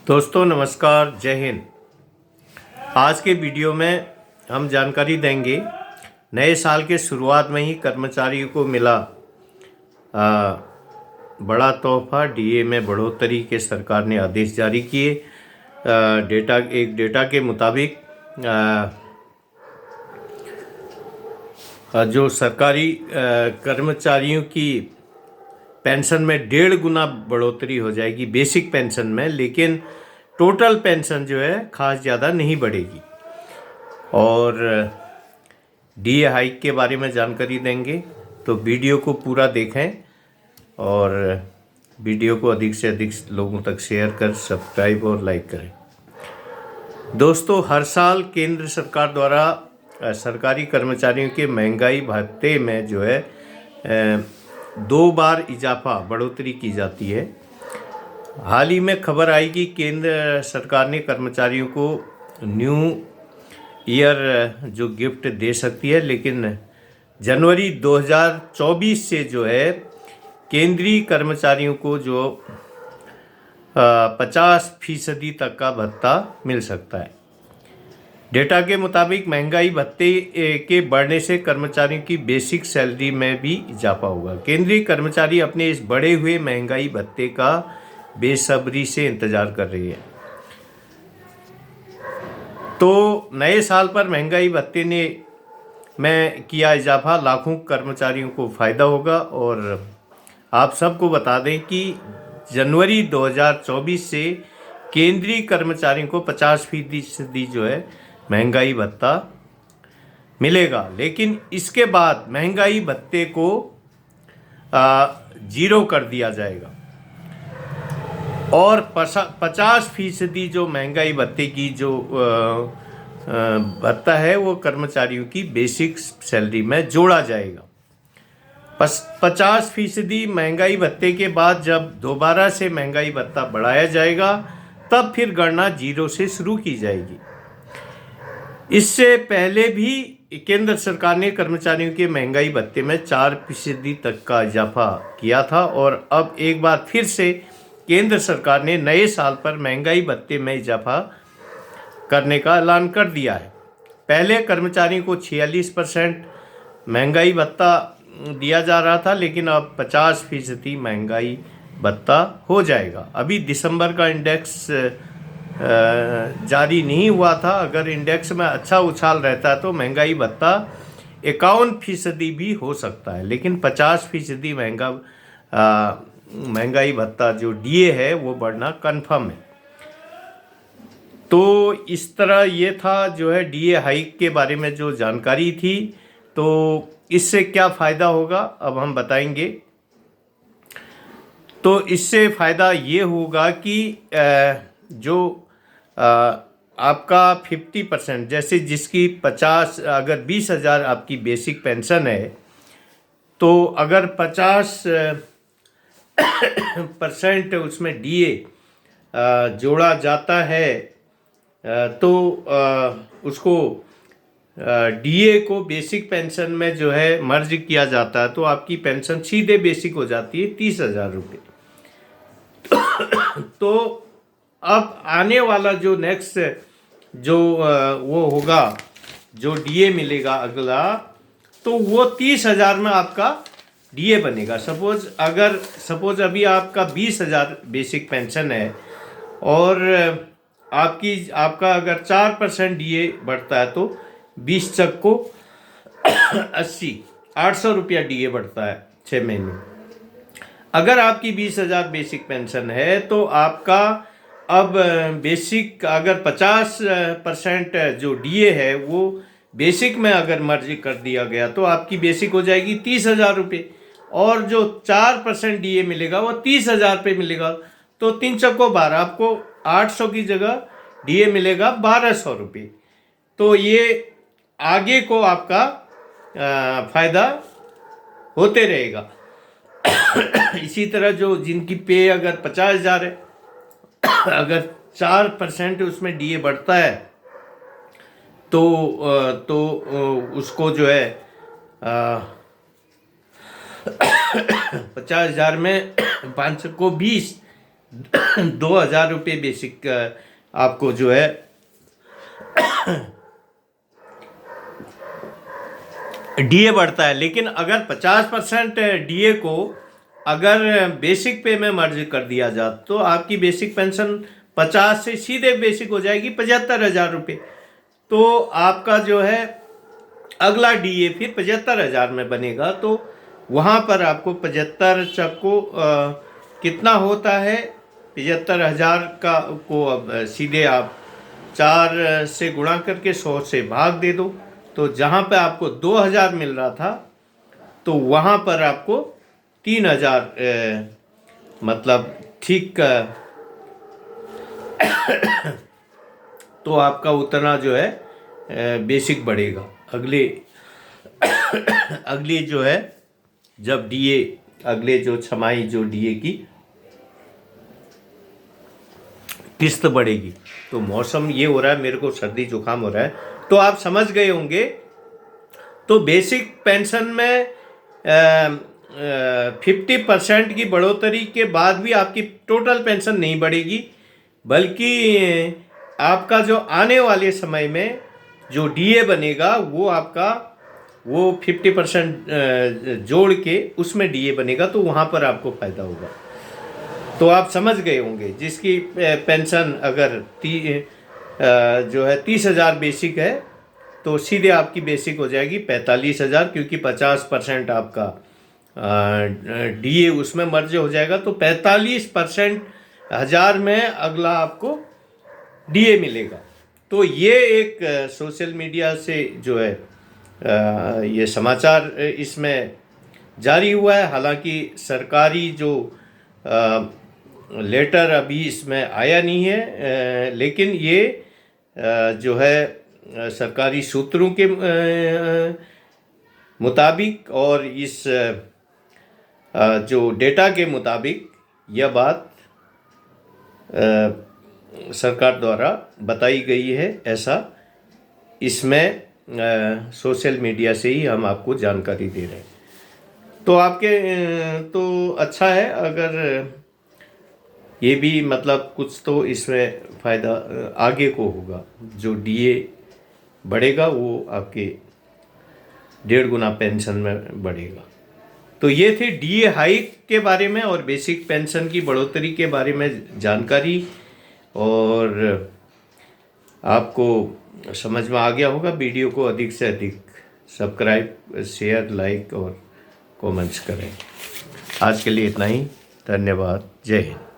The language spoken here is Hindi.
दोस्तों नमस्कार, जय हिंद। आज के वीडियो में हम जानकारी देंगे नए साल के शुरुआत में ही कर्मचारियों को मिला बड़ा तोहफा। डीए में बढ़ोतरी के सरकार ने आदेश जारी किए। डेटा के मुताबिक जो सरकारी कर्मचारियों की पेंशन में 1.5 गुना बढ़ोतरी हो जाएगी बेसिक पेंशन में, लेकिन टोटल पेंशन जो है खास ज़्यादा नहीं बढ़ेगी। और डीए हाइक के बारे में जानकारी देंगे, तो वीडियो को पूरा देखें और वीडियो को अधिक से अधिक लोगों तक शेयर कर सब्सक्राइब और लाइक करें। दोस्तों, हर साल केंद्र सरकार द्वारा सरकारी कर्मचारियों के महंगाई भत्ते में जो है 2 बार इजाफा बढ़ोतरी की जाती है। हाल ही में खबर आई कि केंद्र सरकार ने कर्मचारियों को न्यू ईयर जो गिफ्ट दे सकती है, लेकिन जनवरी 2024 से जो है केंद्रीय कर्मचारियों को जो 50% तक का भत्ता मिल सकता है। डेटा के मुताबिक महंगाई भत्ते के बढ़ने से कर्मचारियों की बेसिक सैलरी में भी इजाफा होगा। केंद्रीय कर्मचारी अपने इस बढ़े हुए महंगाई भत्ते का बेसब्री से इंतजार कर रही है। तो नए साल पर महंगाई भत्ते में किया इजाफा लाखों कर्मचारियों को फ़ायदा होगा। और आप सबको बता दें कि जनवरी 2024 से केंद्रीय कर्मचारियों को 50% जो है महंगाई भत्ता मिलेगा, लेकिन इसके बाद महंगाई भत्ते को 0 कर दिया जाएगा और 50% जो महंगाई भत्ते की जो भत्ता है वो कर्मचारियों की बेसिक सैलरी में जोड़ा जाएगा। 50% महंगाई भत्ते के बाद जब दोबारा से महंगाई भत्ता बढ़ाया जाएगा, तब फिर गणना 0 से शुरू की जाएगी। इससे पहले भी केंद्र सरकार ने कर्मचारियों के महंगाई भत्ते में 4% तक का इजाफा किया था, और अब एक बार फिर से केंद्र सरकार ने नए साल पर महंगाई भत्ते में इजाफा करने का ऐलान कर दिया है। पहले कर्मचारियों को 46% महंगाई भत्ता दिया जा रहा था, लेकिन अब 50% महंगाई भत्ता हो जाएगा। अभी दिसंबर का इंडेक्स जारी नहीं हुआ था। अगर इंडेक्स में अच्छा उछाल रहता तो महंगाई भत्ता 51% भी हो सकता है, लेकिन 50% महंगाई भत्ता जो डीए है वो बढ़ना कन्फर्म है। तो इस तरह ये था जो है डीए हाइक के बारे में जो जानकारी थी। तो इससे क्या फ़ायदा होगा अब हम बताएंगे। तो इससे फ़ायदा ये होगा कि जो आपका 50%, जैसे जिसकी 50 अगर 20,000 आपकी बेसिक पेंशन है, तो अगर 50% उसमें डीए जोड़ा जाता है, तो उसको डीए को बेसिक पेंशन में जो है मर्ज किया जाता है, तो आपकी पेंशन सीधे बेसिक हो जाती है 30,000 रुपये। तो अब आने वाला जो नेक्स्ट जो वो होगा, जो डीए मिलेगा अगला, तो वो 30,000 में आपका डीए बनेगा। सपोज अभी आपका 20,000 बेसिक पेंशन है, और आपका अगर 4% डीए बढ़ता है तो 20 चक को 800 रुपया डीए बढ़ता है 6 महीने। अगर आपकी 20,000 बेसिक पेंशन है तो आपका अब बेसिक अगर 50% जो डीए है वो बेसिक में अगर मर्ज कर दिया गया तो आपकी बेसिक हो जाएगी 30,000 रुपये, और जो 4% डीए मिलेगा वो 30,000 रुपये मिलेगा। तो 3 चक्को 12, आपको 800 की जगह डीए मिलेगा 1,200 रुपये। तो ये आगे को आपका फ़ायदा होते रहेगा। इसी तरह जो जिनकी पे अगर 50,000 है, अगर 4% उसमें डीए बढ़ता है तो उसको जो है 50,000 में 5 को 20, ₹2000 बेसिक आपको जो है डीए बढ़ता है। लेकिन अगर 50% डीए को अगर बेसिक पे में मर्ज कर दिया जाए तो आपकी बेसिक पेंशन 50 से सीधे बेसिक हो जाएगी ₹75,000। तो आपका जो है अगला डीए फिर 75,000 में बनेगा। तो वहाँ पर आपको 75 चक्को कितना होता है 75,000 का को अब सीधे आप 4 से गुणा करके 100 से भाग दे दो। तो जहाँ पे आपको 2,000 मिल रहा था तो वहाँ पर आपको 3,000 मतलब ठीक तो आपका उतना जो है बेसिक बढ़ेगा। अगली जो है जब डीए अगले जो छमाही जो डीए की किस्त बढ़ेगी। तो मौसम ये हो रहा है, मेरे को सर्दी जुकाम हो रहा है तो आप समझ गए होंगे। तो बेसिक पेंशन में 50% की बढ़ोतरी के बाद भी आपकी टोटल पेंशन नहीं बढ़ेगी, बल्कि आपका जो आने वाले समय में जो डीए बनेगा वो आपका वो 50% जोड़ के उसमें डीए बनेगा। तो वहाँ पर आपको फ़ायदा होगा। तो आप समझ गए होंगे जिसकी पेंशन अगर जो है 30,000 बेसिक है तो सीधे आपकी बेसिक हो जाएगी 45,000, क्योंकि 50% आपका डीए उसमें मर्ज हो जाएगा। तो 45% हज़ार में अगला आपको डीए मिलेगा। तो ये एक सोशल मीडिया से जो है ये समाचार इसमें जारी हुआ है। हालांकि सरकारी जो लेटर अभी इसमें आया नहीं है, लेकिन ये जो है सरकारी सूत्रों के मुताबिक और इस जो डेटा के मुताबिक यह बात सरकार द्वारा बताई गई है। ऐसा इसमें सोशल मीडिया से ही हम आपको जानकारी दे रहे हैं। तो आपके तो अच्छा है अगर ये भी मतलब कुछ तो इसमें फ़ायदा आगे को होगा। जो डीए बढ़ेगा वो आपके 1.5 गुना पेंशन में बढ़ेगा। तो ये थी डीए हाइक के बारे में और बेसिक पेंशन की बढ़ोतरी के बारे में जानकारी, और आपको समझ में आ गया होगा। वीडियो को अधिक से अधिक सब्सक्राइब, शेयर, लाइक और कमेंट्स करें। आज के लिए इतना ही। धन्यवाद। जय हिंद।